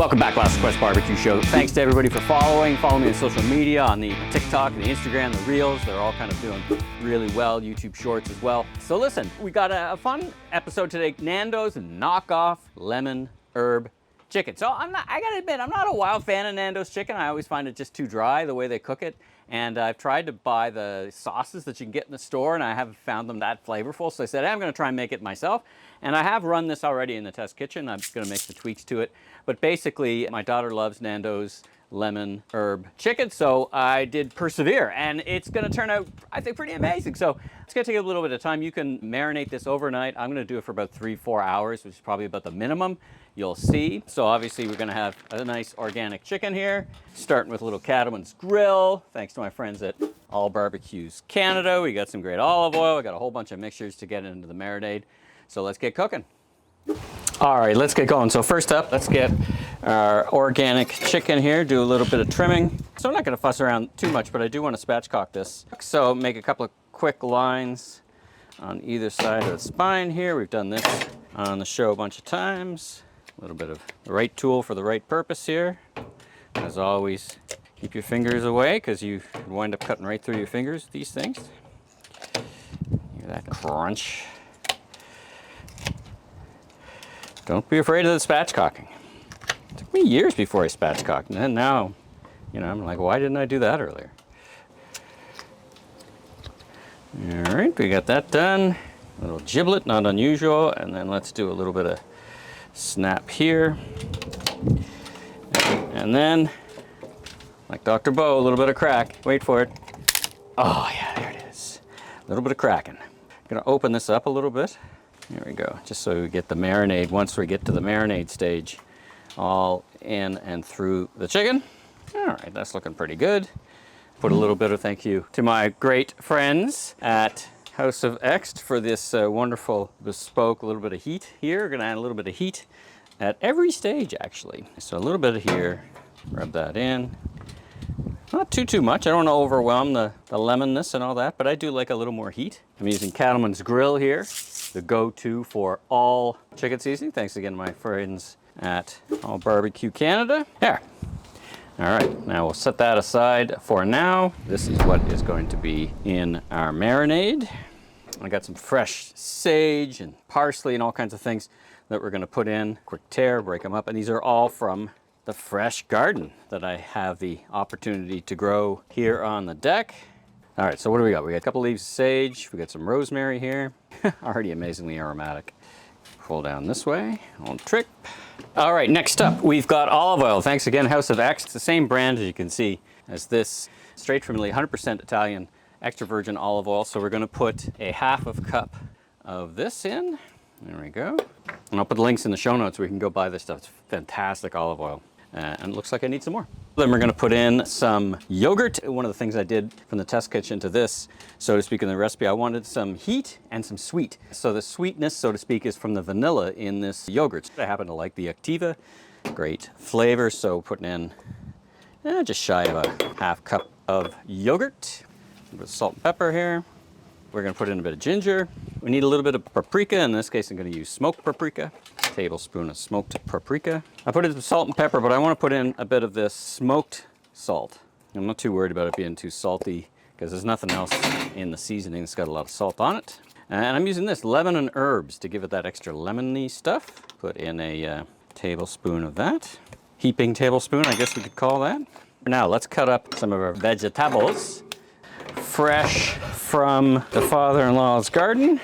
Welcome back, Last Quest Barbecue Show. Thanks to everybody for following. Follow me on social media, on the TikTok, the Instagram, the Reels. They're all kind of doing really well. YouTube Shorts as well. So listen, we got a fun episode today. Nando's Knockoff Lemon Herb Chicken. So I gotta admit, I'm not a wild fan of Nando's chicken. I always find it just too dry, the way they cook it. And I've tried to buy the sauces that you can get in the store, and I haven't found them that flavorful. So I said, hey, I'm gonna try and make it myself. And I have run this already in the test kitchen. I'm just gonna make some tweaks to it. But basically, my daughter loves Nando's lemon herb chicken, so I did persevere. And it's gonna turn out, I think, pretty amazing. So it's gonna take a little bit of time. You can marinate this overnight. I'm gonna do it for about 3-4 hours, which is probably about the minimum. You'll see. So obviously we're gonna have a nice organic chicken here, starting with a little Cattleman's grill. Thanks to my friends at All Barbecues Canada. We got some great olive oil. We got a whole bunch of mixtures to get into the marinade. So let's get cooking. All right, let's get going. So first up, let's get our organic chicken here, do a little bit of trimming. So I'm not gonna fuss around too much, but I do wanna spatchcock this. So make a couple of quick lines on either side of the spine here. We've done this on the show a bunch of times. A little bit of the right tool for the right purpose here. As always, keep your fingers away because you wind up cutting right through your fingers, these things. Hear that crunch. Don't be afraid of the spatchcocking. It took me years before I spatchcocked, and then now, you know, I'm like, why didn't I do that earlier? All right, we got that done. A little giblet, not unusual, and then let's do a little bit of snap here. And then, like Dr. Bo, a little bit of crack. Wait for it. Oh yeah, there it is. A little bit of cracking. I'm gonna open this up a little bit. There we go, just so we get the marinade, once we get to the marinade stage, all in and through the chicken. All right, that's looking pretty good. Put a little bit of thank you to my great friends at House of Exte for this wonderful bespoke little bit of heat here. We're gonna add a little bit of heat at every stage, actually. So a little bit of here, rub that in. Not too much. I don't want to overwhelm the lemonness and all that, but I do like a little more heat. I'm using Cattleman's grill here, the go-to for all chicken seasoning. Thanks again to my friends at All Barbecue Canada. There. All right, now we'll set that aside for now. This is what is going to be in our marinade. I got some fresh sage and parsley and all kinds of things that we're gonna put in. Quick tear, break them up, and these are all from the fresh garden that I have the opportunity to grow here on the deck. All right, so what do we got? We got a couple leaves of sage. We got some rosemary here. Already amazingly aromatic. Pull down this way, old trick. All right, next up, we've got olive oil. Thanks again, House of Exte. It's the same brand, as you can see, as this. Straight from Italy, 100% Italian extra virgin olive oil. So we're gonna put a half of a cup of this in. There we go. And I'll put the links in the show notes where you can go buy this stuff. It's fantastic olive oil. And it looks like I need some more. Then we're gonna put in some yogurt. One of the things I did from the test kitchen to this, so to speak, in the recipe, I wanted some heat and some sweet. So the sweetness, so to speak, is from the vanilla in this yogurt. I happen to like the Exte, great flavor. So putting in just shy of a half cup of yogurt. A bit of salt and pepper here. We're gonna put in a bit of ginger. We need a little bit of paprika. In this case, I'm gonna use smoked paprika. Tablespoon of smoked paprika. I put in some salt and pepper, but I wanna put in a bit of this smoked salt. I'm not too worried about it being too salty because there's nothing else in the seasoning that's got a lot of salt on it. And I'm using this lemon and herbs to give it that extra lemony stuff. Put in a tablespoon of that. Heaping tablespoon, I guess we could call that. Now let's cut up some of our vegetables. Fresh from the father-in-law's garden.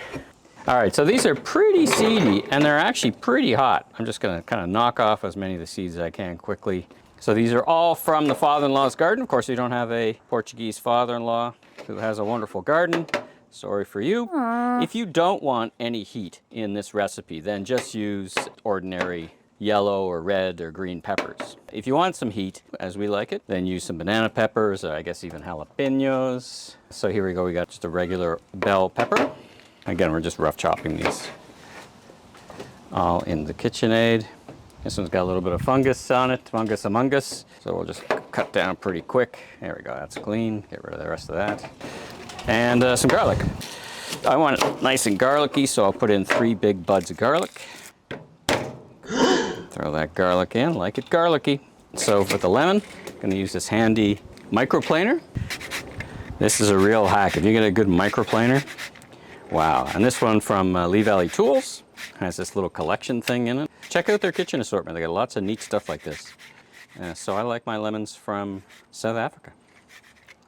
All right, so these are pretty seedy and they're actually pretty hot. I'm just gonna kind of knock off as many of the seeds as I can quickly. So these are all from the father-in-law's garden. Of course, you don't have a Portuguese father-in-law who has a wonderful garden. Sorry for you. Aww. If you don't want any heat in this recipe, then just use ordinary yellow or red or green peppers. If you want some heat, as we like it, then use some banana peppers, or I guess even jalapenos. So here we go, we got just a regular bell pepper. Again, we're just rough chopping these all in the KitchenAid. This one's got a little bit of fungus on it, fungus among us. So we'll just cut down pretty quick. There we go, that's clean. Get rid of the rest of that. And some garlic. I want it nice and garlicky, so I'll put in 3 big buds of garlic. Throw that garlic in, like it garlicky. So for the lemon, I'm gonna use this handy microplaner. This is a real hack. If you get a good microplaner, wow. And this one from Lee Valley Tools has this little collection thing in it. Check out their kitchen assortment. They got lots of neat stuff like this. So I like my lemons from South Africa.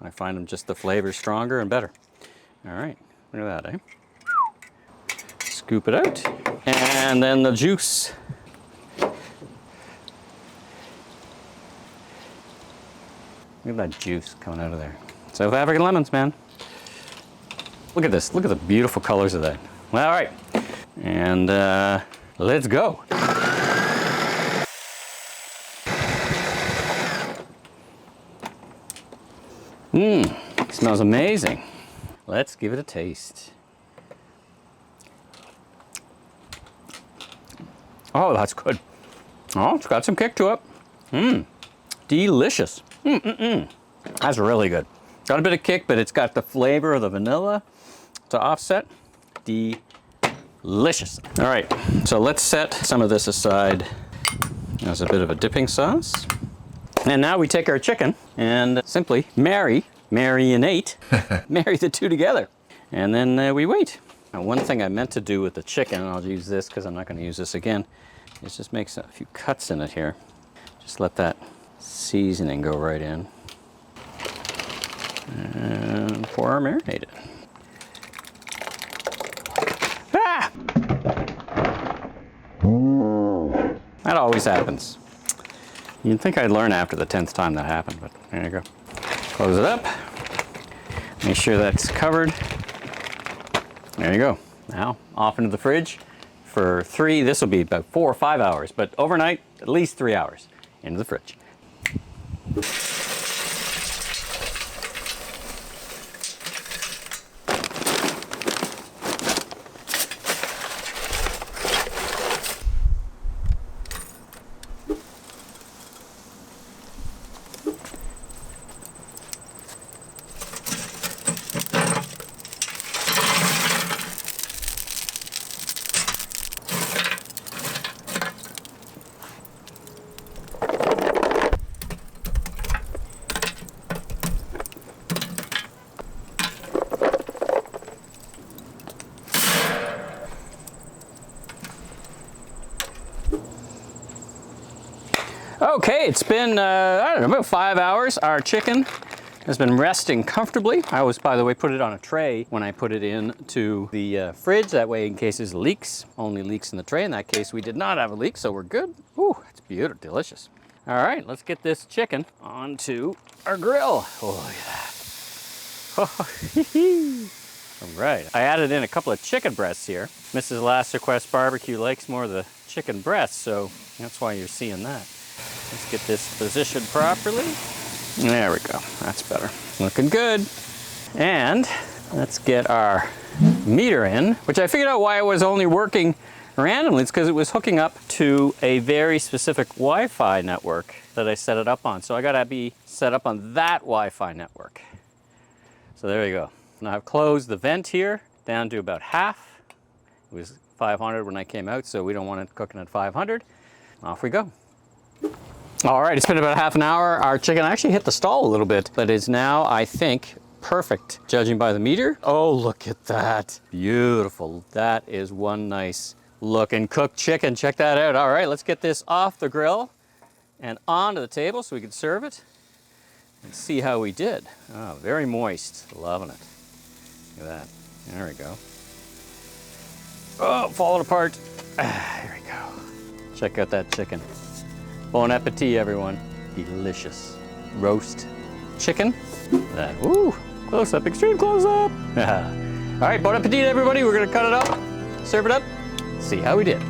I find them just the flavor stronger and better. All right, look at that, eh? Scoop it out. And then the juice. Look at that juice coming out of there. South African lemons, man. Look at this. Look at the beautiful colors of that. All right. And let's go. Smells amazing. Let's give it a taste. Oh, that's good. Oh, it's got some kick to it. Delicious. That's really good. Got a bit of kick, but it's got the flavor of the vanilla to offset. Delicious. All right, so let's set some of this aside as a bit of a dipping sauce. And now we take our chicken and simply marinate, marry the two together. And then we wait. Now, one thing I meant to do with the chicken, and I'll use this because I'm not going to use this again, is just make a few cuts in it here. Just let that seasoning go right in. And pour our marinade in. Ah! That always happens. You'd think I'd learn after the 10th time that happened, but there you go. Close it up. Make sure that's covered. There you go. Now, off into the fridge for this will be about 4 or 5 hours, but overnight, at least 3 hours into the fridge. Okay, it's been, I don't know, about 5 hours. Our chicken has been resting comfortably. I always, by the way, put it on a tray when I put it into the fridge. That way, in case there's leaks, only leaks in the tray. In that case, we did not have a leak, so we're good. Ooh, it's beautiful, delicious. All right, let's get this chicken onto our grill. Oh, look at that. All right, I added in a couple of chicken breasts here. Mrs. Last Request Barbecue likes more of the chicken breasts, so that's why you're seeing that. Let's get this positioned properly. There we go, that's better. Looking good. And let's get our meter in, which I figured out why it was only working randomly. It's because it was hooking up to a very specific Wi-Fi network that I set it up on. So I gotta be set up on that Wi-Fi network. So there you go. Now I've closed the vent here down to about half. It was 500 when I came out, so we don't want it cooking at 500. Off we go. All right, it's been about half an hour. Our chicken actually hit the stall a little bit, but is now, I think, perfect, judging by the meter. Oh, look at that. Beautiful. That is one nice looking cooked chicken. Check that out. All right, let's get this off the grill and onto the table so we can serve it and see how we did. Oh, very moist. Loving it. Look at that. There we go. Oh, falling apart. There we go. Check out that chicken. Bon appetit, everyone. Delicious roast chicken. That, ooh, close up, extreme close up. All right, bon appetit, everybody. We're gonna cut it up, serve it up, see how we did.